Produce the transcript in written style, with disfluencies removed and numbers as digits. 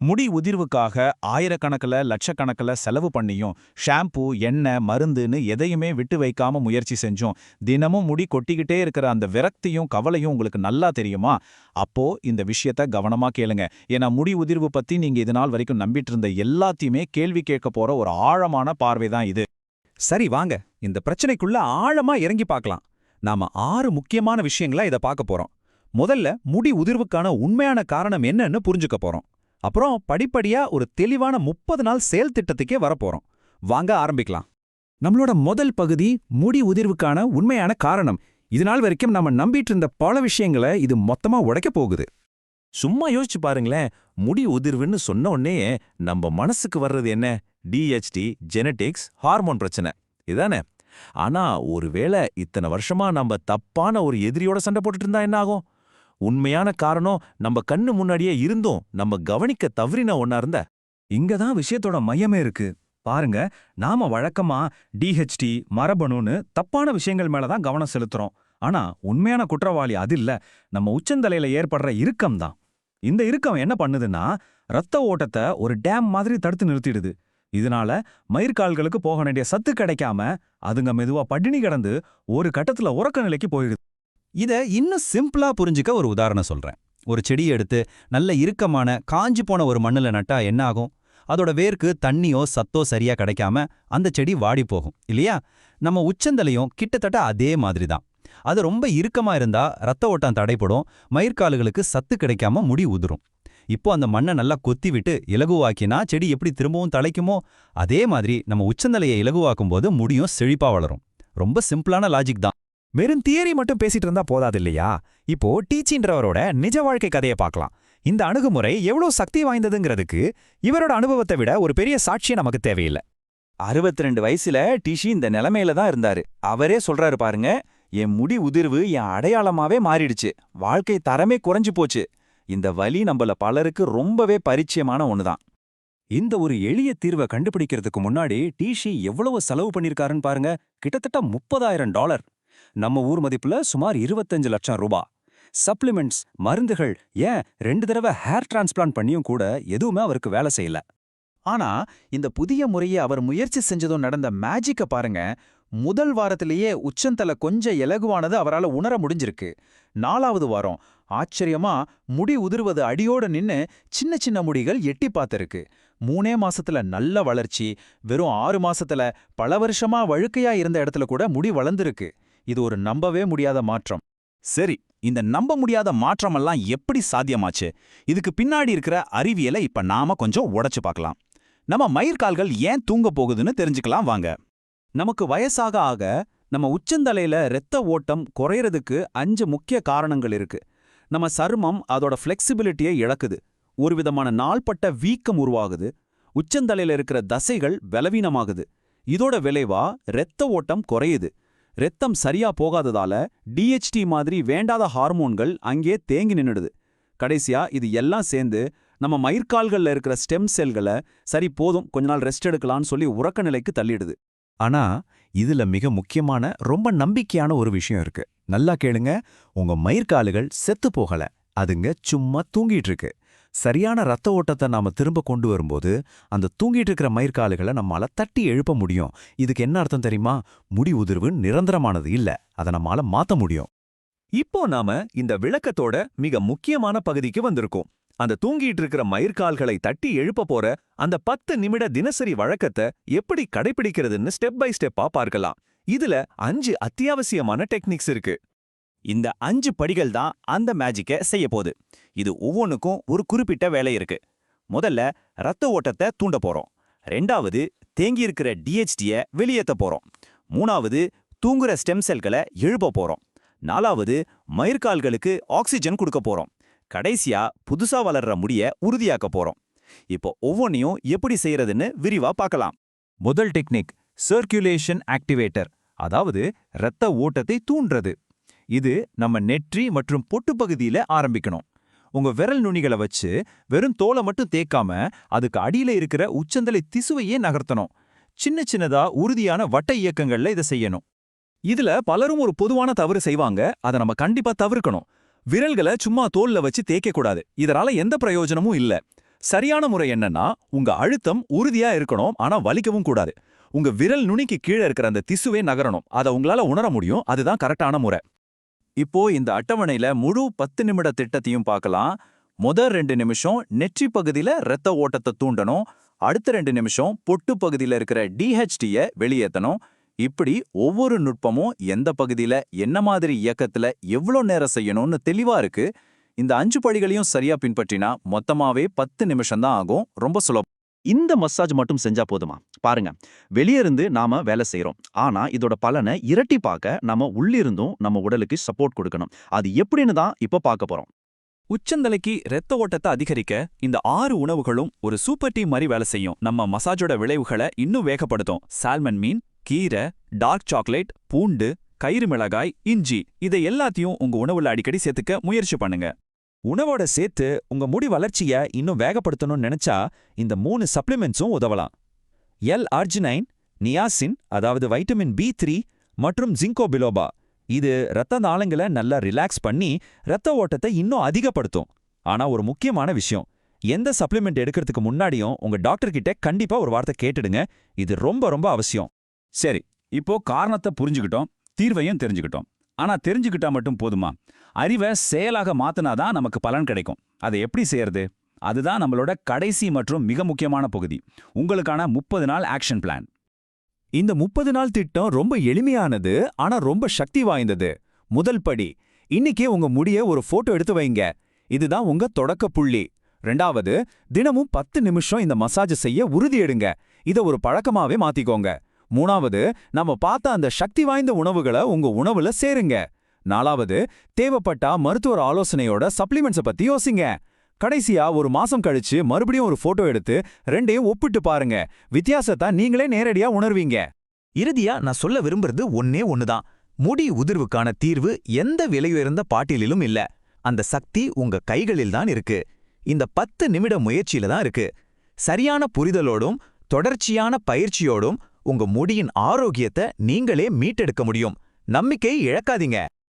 முடி உதிர்வுக்காக ஆயிரக்கணக்கில் லட்சக்கணக்கில் செலவு பண்ணியும் ஷாம்பு எண்ணெய் மருந்துன்னு எதையுமே விட்டு வைக்காம முயற்சி செஞ்சும் தினமும் முடி கொட்டிக்கிட்டே இருக்கிற அந்த விரக்தியும் கவலையும் உங்களுக்கு நல்லா தெரியுமா? அப்போ இந்த விஷயத்த கவனமா கேளுங்க. ஏன்னா முடி உதிர்வு பத்தி நீங்க இது நாள் வரைக்கும் நம்பிட்டு இருந்த எல்லாத்தையுமே கேள்வி கேட்க போற ஒரு ஆழமான பார்வை தான் இது. சரி வாங்க, இந்த பிரச்சனைக்குள்ள ஆழமா இறங்கி பார்க்கலாம். நாம 6 முக்கியமான விஷயங்கள இத பார்க்க போறோம். முதல்ல முடி உதிர்வுக்கான உண்மையான காரணம் என்னன்னு புரிஞ்சுக்க போறோம். அப்புறம் படிப்படியா ஒரு தெளிவான 30 நாள் செயல் திட்டத்துக்கே வரப்போறோம். வாங்க ஆரம்பிக்கலாம். நம்மளோட முதல் பகுதி முடி உதிர்வுக்கான உண்மையான காரணம். இதுநாள் வரைக்கும் நாம நம்பிட்டு இருந்த பல விஷயங்களை இது மொத்தமா உடைக்க போகுது. சும்மா யோசிச்சு பாருங்களேன், முடி உதிர்வுன்னு சொன்ன உடனே நம்ம மனசுக்கு வர்றது என்ன? டிஹெச்டி, ஜெனடிக்ஸ், ஹார்மோன் பிரச்சனை இதானே? ஆனா ஒருவேளை இத்தனை வருஷமா நம்ம தப்பான ஒரு எதிரியோட சண்டை போட்டுட்டு இருந்தா என்ன ஆகும்? உண்மையான காரணம் நம்ம கண்ணு முன்னாடியே இருந்தும் நம்ம கவனிக்க தவறின ஒன்னா இருந்த. இங்கதான் விஷயத்தோட மையமே இருக்கு. பாருங்க, நாம வழக்கமா டிஹெச்டி மரபணுன்னு தப்பான விஷயங்கள் மேலதான் கவனம் செலுத்துறோம். ஆனா உண்மையான குற்றவாளி அது இல்ல, நம்ம உச்சந்தலையில ஏற்படுற இறுக்கம் தான். இந்த இறுக்கம் என்ன பண்ணுதுன்னா, ரத்த ஓட்டத்தை ஒரு டேம் மாதிரி தடுத்து நிறுத்திடுது. இதனால மயிர்கால்களுக்கு போக வேண்டிய சத்து கிடைக்காம அதுங்க மெதுவா பட்டினி கிடந்து ஒரு கட்டத்துல உறக்க நிலைக்கு போயிடுது. இத இன்னும் சிம்பிளா புரிஞ்சுக்க ஒரு உதாரணம் சொல்றேன். ஒரு செடியை எடுத்து நல்ல இறுக்கமான காஞ்சு போன ஒரு மண்ணுல நட்டா என்ன ஆகும்? அதோட வேருக்கு தண்ணியோ சத்தோ சரியா கிடைக்காம அந்த செடி வாடி போகும் இல்லையா? நம்ம உச்சந்தலையும் கிட்டத்தட்ட அதே மாதிரி தான். அது ரொம்ப இறுக்கமா இருந்தா ரத்த ஓட்டம் தடைப்படும், மயிர்கால்களுக்கு சத்து கிடைக்காம முடி உதிரும். இப்போ அந்த மண்ணை நல்லா கொத்தி விட்டு இலகுவாக்கினா செடி எப்படி திரும்பவும் தழைக்குமோ அதே மாதிரி நம்ம உச்சந்தலையை இலகுவாக்கும் போது முடியும் செழிப்பா வளரும். ரொம்ப சிம்பிளான லாஜிக் தான். வெறும் தியரி மட்டும் பேசிட்டு இருந்தா போதாது இல்லையா? இப்போ டீச்சின்றவரோட நிஜ வாழ்க்கை கதையை பார்க்கலாம். இந்த அணுகுமுறை எவ்வளவு சக்தி வாய்ந்ததுங்கிறதுக்கு இவரோட அனுபவத்தை விட ஒரு பெரிய சாட்சியம் நமக்கு தேவையில்லை. 62 வயசுல டிஷி இந்த நிலைமையில தான் இருந்தாரு. அவரே சொல்றாரு பாருங்க, என் முடி உதிர்வு என் அடையாளமாவே மாறிடுச்சு, வாழ்க்கை தரமே குறைஞ்சு போச்சு. இந்த வலி நம்மள பலருக்கு ரொம்பவே பரிச்சயமான ஒண்ணுதான். இந்த ஒரு எளிய தீர்வை கண்டுபிடிக்கிறதுக்கு முன்னாடி டிஷி எவ்வளவு செலவு பண்ணிருக்காருன்னு பாருங்க. கிட்டத்தட்ட $30,000. நம்ம ஊர் மதிப்புல சுமார் 25 லட்சம் ரூபாய். சப்ளிமெண்ட்ஸ், மருந்துகள், ஏன் 2 தடவை ஹேர் டிரான்ஸ்பிளான்ட் பண்ணியும் கூட எதுவுமே அவருக்கு வேலை செய்யல. ஆனா இந்த புதிய முறையை அவர் முயற்சி செஞ்சதும் நடந்த மேஜிக்க பாருங்க. முதல் வாரத்திலேயே உச்சந்தலை கொஞ்சம் இலகுவானது அவரால் உணர முடிஞ்சிருக்கு. 4வது வாரம் ஆச்சரியமா முடி உதிர்வது அடியோட நின்னு சின்ன சின்ன முடிகள் எட்டி பார்த்திருக்கு. 3 மாசத்துல நல்ல வளர்ச்சி. வெறும் 6 மாசத்துல பல வருஷமா வழுக்கையா இருந்த இடத்துல கூட முடி வளர்ந்திருக்கு. இது ஒரு நம்பவே முடியாத மாற்றம். சரி, இந்த நம்ப முடியாத மாற்றமெல்லாம் எப்படி சாத்தியமாச்சு? இதுக்கு பின்னாடி இருக்கிற அறிவியலை இப்ப நாம கொஞ்சம் உடைச்சு பார்க்கலாம். நம்ம மயிர்கால்கள் ஏன் தூங்க போகுதுன்னு தெரிஞ்சுக்கலாம் வாங்க. நமக்கு வயசாக ஆக நம்ம உச்சந்தலையில இரத்த ஓட்டம் குறையறதுக்கு 5 முக்கிய காரணங்கள் இருக்கு. நம்ம சருமம் அதோட ஃப்ளெக்சிபிலிட்டியை இழக்குது. ஒரு விதமான நாள்பட்ட வீக்கம் உருவாகுது. உச்சந்தலையில இருக்கிற தசைகள் பலவீனமாகுது. இதோட விளைவா இரத்த ஓட்டம் குறையுது. இரத்தம் சரியா போகாததால டிஹெச்டி மாதிரி வேண்டாத ஹார்மோன்கள் அங்கே தேங்கி நின்னுடுது. கடைசியா இது எல்லாம் சேர்ந்து நம்ம மயிர்கால்கள்ல இருக்கிற ஸ்டெம் செல்களை சரி போதும் கொஞ்ச நாள் ரெஸ்ட் எடுக்கலான்னு சொல்லி உறக்க நிலைக்கு தள்ளிடுது. ஆனா இதுல மிக முக்கியமான ரொம்ப நம்பிக்கையான ஒரு விஷயம் இருக்கு. நல்லா கேளுங்க, உங்க மயிர்காலுகள் செத்து போகல, அதுங்க சும்மா தூங்கிட்டு இருக்கு. சரியான ரத்த ஓட்டத்தை நாம திரும்ப கொண்டு வரும்போது அந்த தூங்கிட்டு இருக்கிற மயிர்காலுகளை நம்மால தட்டி எழுப்ப முடியும். இதுக்கு என்ன அர்த்தம் தெரியுமா? முடி உதிர்வு நிரந்தரமானது இல்ல, அதை நம்மால மாத்த முடியும். இப்போ நாம இந்த விளக்கத்தோட மிக முக்கியமான பகுதிக்கு வந்திருக்கோம். அந்த தூங்கிட்டு இருக்கிற மயிர்கால்களை தட்டி எழுப்ப போற அந்த 10 நிமிட தினசரி வழக்கத்தை எப்படி கடைபிடிக்கிறதுன்னு ஸ்டெப் பை ஸ்டெப்பா பார்க்கலாம். இதுல 5 அத்தியாவசியமான டெக்னிக்ஸ் இருக்கு. இந்த 5 படிகள் தான் அந்த மேஜிக்கை செய்ய போகுது. இது ஒவ்வொன்றுக்கும் ஒரு குறிப்பிட்ட வேலை இருக்கு. முதல்ல ரத்த ஓட்டத்தை தூண்ட போறோம். 2வது தேங்கியிருக்கிற டிஹெச்டியை வெளியேற்ற போறோம். 3வது தூங்குற ஸ்டெம் செல்களை எழுப்ப போறோம். 4வது மயிர்கால்களுக்கு ஆக்சிஜன் கொடுக்க போறோம். கடைசியா புதுசா வளர்ற முடிய உறுதியாக்க போறோம். இப்போ ஒவ்வொன்றையும் எப்படி செய்யறதுன்னு விரிவா பார்க்கலாம். முதல் டெக்னிக் சர்க்குலேஷன் ஆக்டிவேட்டர், அதாவது இரத்த ஓட்டத்தை தூண்டுறது. இது நம்ம நெற்றி மற்றும் பொட்டு பகுதியில ஆரம்பிக்கணும். உங்க விரல் நுனிகளை வச்சு வெறும் தோலை மட்டும் தேக்காம அதுக்கு அடியில இருக்கிற உச்சந்தலை திசுவையே நகர்த்தணும். சின்ன சின்னதா உறுதியான வட்ட இயக்கங்கள்ல இதை செய்யணும். இதுல பலரும் ஒரு பொதுவான தவறு செய்வாங்க. அதை நம்ம கண்டிப்பா தவிர்க்கணும். விரல்களை சும்மா தோல்ல வச்சு தேய்க்க கூடாது. இதனால எந்த பிரயோஜனமும் இல்ல. சரியான முறை என்னன்னா, உங்க அழுத்தம் உறுதியா இருக்கணும், ஆனா வலிக்கவும் கூடாது. உங்க விரல் நுனிக்கு கீழே இருக்கிற அந்த திசுவே நகரணும். அதை உங்களால உணர முடியும். அதுதான் கரெக்டான முறை. இப்போ இந்த அட்டவணையில முழு 10 நிமிட திட்டத்தையும் பார்க்கலாம். முதல் 2 நிமிஷம் நெற்றி பகுதியில இரத்த ஓட்டத்தை தூண்டணும். அடுத்த 2 நிமிஷம் பொட்டு பகுதியில இருக்கிற DHT-ய வெளியேத்தணும். இப்படி ஒவ்வொரு நுட்பமும் எந்த பகுதியில என்ன மாதிரி இயக்கத்துல எவ்வளோ நேரம் செய்யணும்னு தெளிவா இருக்கு. இந்த 5 படிகளையும் சரியா பின்பற்றினா மொத்தமாவே 10 நிமிஷம் தான் ஆகும். ரொம்ப சுலபம். இந்த மசாஜ் மட்டும் செஞ்சா போதுமா? பாருங்க, வெளியிருந்து நாம வேலை செய்றோம். ஆனா இதோட பலனை இரட்டிப்பாக்க நாம உள்ளிருந்தும் நம்ம உடலுக்கு சப்போர்ட் கொடுக்கணும். அது எப்படின்னு தான் இப்ப பார்க்க போறோம். உச்சந்தலைக்கு இரத்த ஓட்டத்தை அதிகரிக்க இந்த 6 உணவுகளும் ஒரு சூப்பர் டீம் மாதிரி வேலை செய்யும். நம்ம மசாஜோட விளைவுகளை இன்னும் வேகப்படுத்தும். சால்மன் மீன், கீரை, டார்க் சாக்லேட், பூண்டு, கயிறு மிளகாய், இஞ்சி இதை எல்லாத்தையும் உங்க உணவுல அடிக்கடி சேர்த்துக்க முயற்சி பண்ணுங்க. உணவோட சேர்த்து உங்க முடி வளர்ச்சிய இன்னும் வேகப்படுத்தணும்னு நினைச்சா இந்த 3 சப்ளிமெண்ட்ஸும் உதவலாம். L-அர்ஜினைன், நியாசின் அதாவது வைட்டமின் B3 மற்றும் ஜிங்கோ பிலோபா இது இரத்த நாளங்களை நல்லா ரிலாக்ஸ் பண்ணி இரத்த ஓட்டத்தை இன்னும் அதிகப்படுத்தும். ஆனா ஒரு முக்கியமான விஷயம், எந்த சப்ளிமெண்ட் எடுக்கிறதுக்கு முன்னாடியும் உங்க டாக்டர் கிட்ட கண்டிப்பா ஒரு வார்த்தை கேட்டுடுங்க. இது ரொம்ப ரொம்ப அவசியம். சரி, இப்போ காரணத்தை புரிஞ்சுக்கிட்டோம், தீர்வையும் தெரிஞ்சுக்கிட்டோம். ஆனா தெரிஞ்சுக்கிட்டா மட்டும் போதுமா? அறிவை செயலாக மாத்தினாதான் நமக்கு பலன் கிடைக்கும். அதை எப்படி செய்யறது? அதுதான் நம்மளோட கடைசி மற்றும் மிக முக்கியமான பகுதி, உங்களுக்கான 30 நாள் ஆக்ஷன் பிளான். இந்த 30 நாள் திட்டம் ரொம்ப எளிமையானது, ஆனா ரொம்ப சக்தி வாய்ந்தது. முதல் படி, இன்னைக்கே உங்க முடிய ஒரு போட்டோ எடுத்து வைங்க. இதுதான் உங்க தொடக்க புள்ளி. 2வது, தினமும் 10 நிமிஷம் இந்த மசாஜ் செய்ய உறுதி எடுங்க. இத ஒரு பழக்கமாவே மாத்திக்கோங்க. 3வது, நம்ம பார்த்த அந்த சக்தி வாய்ந்த உணவுகளை உங்க உணவுல சேருங்க. 4வது, தேவைப்பட்டா மருத்துவர் ஆலோசனையோட சப்ளிமெண்ட்ஸை பத்தி யோசிங்க. கடைசியா ஒரு மாசம் கழிச்சு மறுபடியும் ஒரு போட்டோ எடுத்து 2யும் ஒப்பிட்டு பாருங்க. வித்தியாசத்தை நீங்களே நேரடியா உணர்வீங்க. இறுதியா நான் சொல்ல விரும்புறது ஒன்னே ஒண்ணுதான். முடி உதிர்வுக்கான தீர்வு எந்த விலையுயர்ந்த பாட்டிலிலும் இல்ல. அந்த சக்தி உங்க கைகளில் தான் இருக்கு. இந்த 10 நிமிட முயற்சியில தான் இருக்கு. சரியான புரிதலோடும் தொடர்ச்சியான பயிற்சியோடும் உங்க முடியின் ஆரோக்கியத்தை நீங்களே மீட்டெடுக்க முடியும். நம்பிக்கை இழக்காதீங்க.